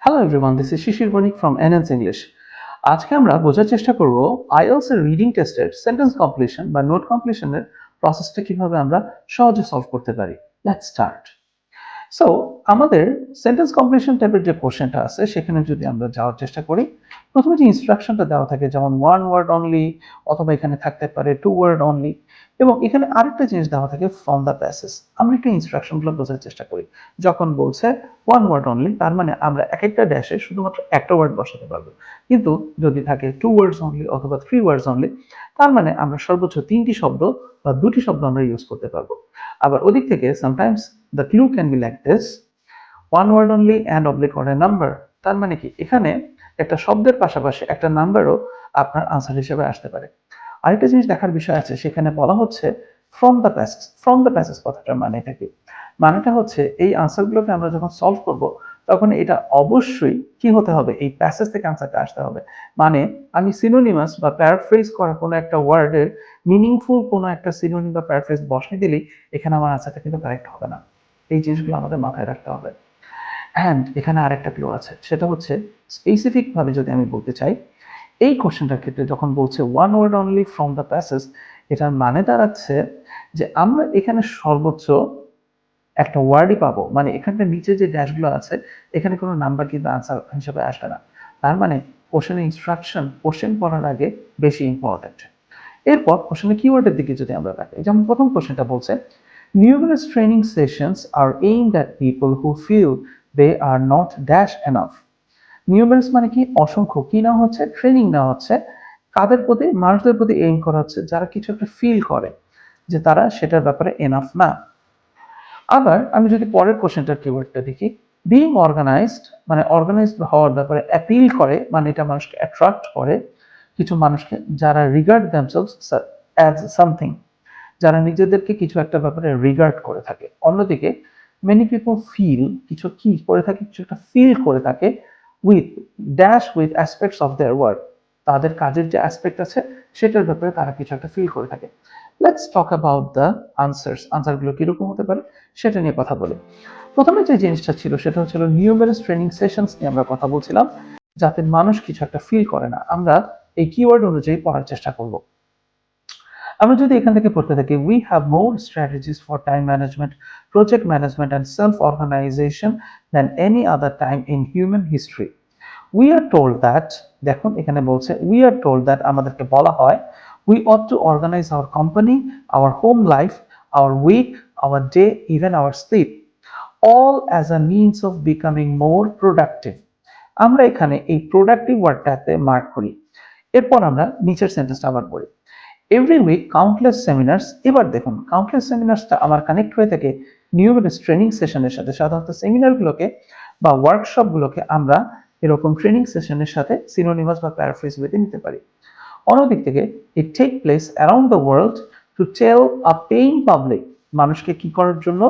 Hello everyone, this is Shishir Bonik from NN's English. আজকে আমরা বোঝার চেষ্টা করব IELTS এর রিডিং টেস্টের সেন্টেন্স কমপ্লিশন বা নোট কমপ্লিশনের প্রসেসটা কিভাবে আমরা সহজে সলভ করতে পারি। Let's start. সো আমাদের সেন্টেন্স কমপ্লিশন টাইপের যে কোশ্চেনটা আছে সেখানে যদি আমরা যাওয়ার চেষ্টা করি, প্রথমে যে ইনস্ট্রাকশনটা দেওয়া থাকে যেমন ওয়ান ওয়ার্ড অনলি অথবা এখানে থাকতে পারে টু ওয়ার্ড অনলি, এবং এখানে আরেকটা জিনিস দেওয়া থাকে ফ্রম দ্য প্যাসেজ। আমরা একটু ইনস্ট্রাকশনগুলো বোঝার চেষ্টা করি। যখন বলছে ওয়ান ওয়ার্ড অনলি, তার মানে আমরা এক একটা ড্যাশে শুধুমাত্র একটা ওয়ার্ড বসাতে পারবো, কিন্তু যদি থাকে টু ওয়ার্ডস অনলি অথবা থ্রি ওয়ার্ডস অনলি, তার মানে আমরা সর্বোচ্চ তিনটি শব্দ বা দুটি শব্দ আমরা ইউজ করতে পারবো। আবার ওদিক থেকে sometimes the clue can be like this, one word only and oblique or a number. তার মানে কি এখানে একটা শব্দের পাশাপাশি একটা নাম্বারও আপনার আনসার হিসেবে আসতে পারে। আরেকটা জিনিস দেখার বিষয় আছে, সেখানে বলা হচ্ছে from the passage. From the passage কথাটার মানেটা কি? মানেটা হচ্ছে এই আনসারগুলোকে আমরা যখন সলভ করব তখন এটা অবশ্যই কি হতে হবে, এই প্যাসেজ থেকে আনসারটা আসতে হবে। মানে আমি সিনোনিমাস বা প্যারাফ্রেজ করা কোনো একটা ওয়ার্ডের মিনিংফুল কোনো একটা সিনোনিম বা প্যারাফ্রেজ বসাই দিলেই এখানে আমার আনসারটা কিন্তু কারেক্ট হবে না। এই জিনিসগুলো আমাদের মাথায় রাখতে হবে। অ্যান্ড এখানে আরেকটা ক্লু আছে, সেটা হচ্ছে স্পেসিফিক ভাবে যদি আমি বলতে চাই, এই কোশ্চেনটার ক্ষেত্রে যখন বলছে one word only from the passage, এটার মানে দাঁড়াচ্ছে যে আমরা এখানে সর্বোচ্চ একটা ওয়ার্ডই পাবো। মানে এখানটা নিচে যে ড্যাশগুলো আছে এখানে কোনো নাম্বার কিন্তু আনসার হিসেবে আসবে না। তার মানে কোশ্চেনের ইনস্ট্রাকশন কোশ্চেন পড়ার আগে বেশি ইম্পর্টেন্ট। এরপর কোশ্চেনের কিওয়ার্ডের দিকে যদি আমরা তাকাই, যেমন প্রথম কোশ্চেনটা বলছে numerous training sessions are aimed at people who feel they are not dash enough. Numerous মানে কি? অসংখ্য। কি না হচ্ছে? ট্রেনিং নেওয়া হচ্ছে কাদের প্রতি? মানুষদের প্রতি এইম করা হচ্ছে যারা কিছু একটা ফিল করে যে তারা সেটার ব্যাপারে এনাফ না। আবার আমি যদি পরের কোশ্চেনটার কিওয়ার্ডটা দেখি, বিং অর্গানাইজড মানে অর্গানাইজড হওয়ার ব্যাপারে অ্যাপিল করে, মানে এটা মানুষকে অ্যাট্রাক্ট করে কিছু মানুষকে যারা রিগার্ড দ্যামসেলস অ্যাজ সামথিং, যারা নিজেদেরকে কিছু একটা ব্যাপারে রিগার্ড করে থাকে। অন্যদিকে মেনি পিপল ফিল কিছু কি করে থাকে, কিছু একটা ফিল করে থাকে with dash with aspects of their work, তাদের কাজের যে অ্যাসপেক্ট আছে সেটার ব্যাপারে তারা কিছু একটা ফিল করে থাকে। Let's talk about the answers. আনসারগুলো কিরকম হতে পারে সেটা নিয়ে কথা বলি। প্রথমে যে জিনিসটা ছিল সেটা হচ্ছিল নিউমেরাস ট্রেনিং সেশনস নিয়ে আমরা কথা বলছিলাম, যাতে মানুষ কিছু একটা ফিল করে না। আমরা এই কিওয়ার্ড অনুযায়ী পড়ার চেষ্টা করব। আমরা যদি এখান থেকে পড়তে থাকি, we have more strategies for time management, project management and self organization than any other time in human history. We are told that, দেখুন এখানে বলছে উই আর টোল্ড দ্যাট, আমাদেরকে বলা হয়, we ought to organize our company, our home life, our week, our day, even our sleep, all as a means of becoming more productive. আমরা এখানে এই productive ওয়ার্ডটাতে mark করি। এরপর আমরা নিচের সেন্টেন্সটা আবার পড়ি। Every week countless seminars. এবার দেখুন কাউন্টলেস সেমিনার্সটা আমার কানেক্ট হয়ে থাকে নিউমেরাস ট্রেনিং সেশনের সাথে। সাধারণত সেমিনারগুলোকে বা ওয়ার্কশপগুলোকে আমরা এরকম ট্রেনিং সেশনের সাথে সিনোনিমাস বা প্যারাফ্রেজ ওয়েতে নিতে পারি। অন্যদিক থেকে it take place around the world to tell a paying public, মানুষকে কি করার জন্য?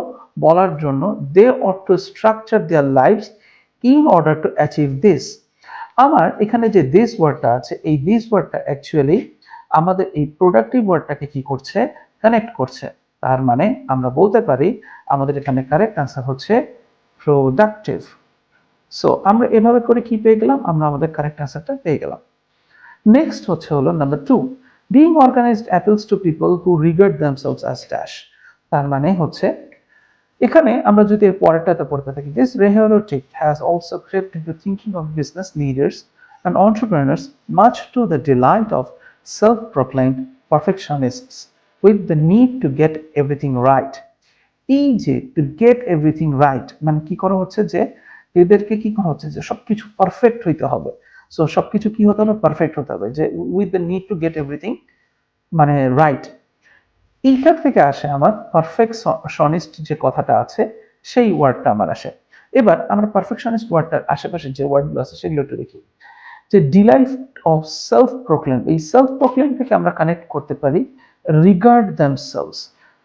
বলার জন্য, they ought to structure their life in order to achieve this. আমার এখানে যে দিস ওয়ার্ডটা আছে, এই দিস ওয়ার্ডটা অ্যাকচুয়ালি আমাদের এই প্রোডাক্টিভ ওয়ার্ডটাকে কি করছে? কানেক্ট করছে। তার মানে আমরা বলতে পারি আমাদের এখানে কারেক্ট আনসার হচ্ছে প্রোডাক্টিভ। সো আমরা এভাবে করে কি পেয়ে গেলাম? আমরা আমাদের কারেক্ট আনসারটা পেয়ে গেলাম। নেক্সট হচ্ছে হলো number 2, being organized appeals to people who regard themselves as dash. তার মানে হচ্ছে এখানে আমরা যদি এর পরেরটাতে পড়তে থাকি, this rhetoric has also crept into thinking of business leaders and entrepreneurs, much to the delight of self-proclaimed perfectionists with the need to get everything right. এই যে to get everything right মানে কি করা হচ্ছে, যে এদেরকে কি করা হচ্ছে যে সবকিছু পারফেক্ট হইতে হবে। সো সবকিছু কি হতে হবে? পারফেক্ট হতে হবে, যে with the need to get everything মানে রাইট। এইখান থেকে আসে আমার পারফেকশনিস্ট যে কথাটা আছে সেই ওয়ার্ডটা আমার আসে। এবার আমরা পারফেকশনিস্ট ওয়ার্ডটার আশেপাশে যে ওয়ার্ডগুলো আছে সেগুলো একটু দেখি। যে ডিলাইট অফ সেলফ প্রোক্লেম, এই সেলফ প্রোক্লেম থেকে আমরা কানেক্ট করতে পারি রিগার্ড দ্যামসেলভস।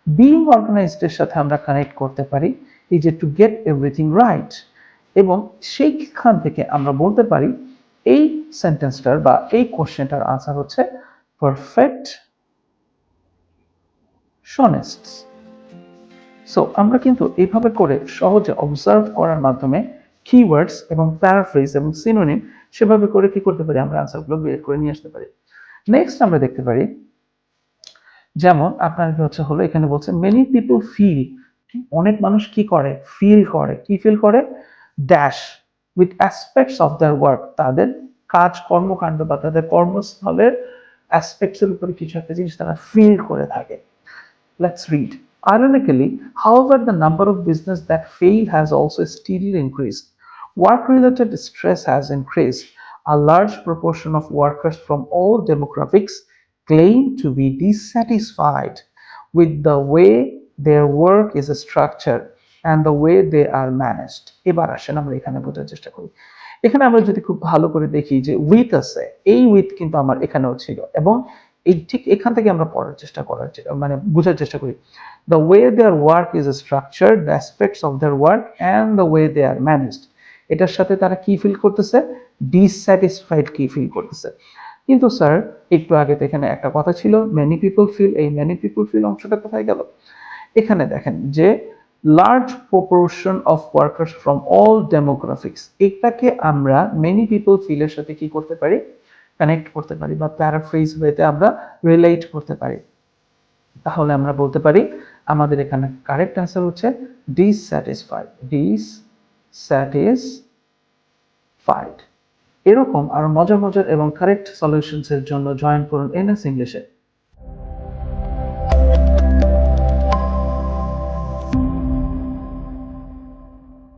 বিং অর্গানাইজড এর সাথে আমরা কানেক্ট করতে পারি এই যে টু গেট এভরিথিং রাইট, এবং সেইখান থেকে আমরা বলতে পারি এই সেন্টেন্সটার বা এই কোশ্চেনটার আনসার হচ্ছে পারফেক্ট শনেস্টস। সো আমরা কিন্তু এইভাবে করে সহজে অবজার্ভ করার মাধ্যমে কিওয়ার্ডস এবং প্যারাফ্রেজ এবং সিনোনিম সেভাবে করে কি করতে পারি আমরা আনসারগুলো বের করে নিয়ে আসতে পারি। নেক্সট আমরা দেখতে পারি যেমন আপনার হলো এখানে বলছে মেনি পিপল ফিল, অনেক মানুষ কি করে ফিল করে, কি ফিল করে dash with aspects of their work, তাদের কাজ কর্মকাণ্ড বা তাদের কর্মস্থলের অ্যাসপেক্টস এর উপরে কিছু একটা জিনিস তারা ফিল করে থাকে। Let's read. Ironically, however, the number of businesses that fail has also steadily increased. Work-related stress has increased. A large proportion of workers from all demographics claim to be dissatisfied with the way their work is structured and the way they are managed. এবার আসেন আমরা এখানে বোঝার চেষ্টা করি। এখানে আমরা যদি খুব ভালো করে দেখি যে উইথ আছে, এই উইথ কিন্তু আমার এখানেও ছিল এবং এই ঠিক এখান থেকে আমরা পড়ার চেষ্টা করার মানে বোঝার চেষ্টা করি the way their work is structured, the aspects of their work and the way they are managed. এটার সাথে তারা কি ফিল করতেছে, ডিসস্যাটিসফাইড কি ফিল করতেছে। কিন্তু স্যার একটু আগে তো এখানে একটা কথা ছিল মেনি পিপল ফিল, এই মেনি পিপল ফিল অংশটা কোথায় গেল? এখানে দেখেন যে large proportion of workers from all demographics, এটাকে আমরা মেনি পিপল ফিলের সাথে কি করতে পারি, কানেক্ট করতে পারি বা প্যারাফ্রেজ ওয়েতে আমরা রিলেট করতে পারি। তাহলে আমরা বলতে পারি আমাদের এখানে কারেক্ট অ্যান্সার হচ্ছে ডিসস্যাটিসফাইড, ডিসস্যাটিসফাইড। এরকম আরো মজার মজার এবং কারেক্ট সলিউশনস এর জন্য জয়েন করুন এনএস ইংলিশে।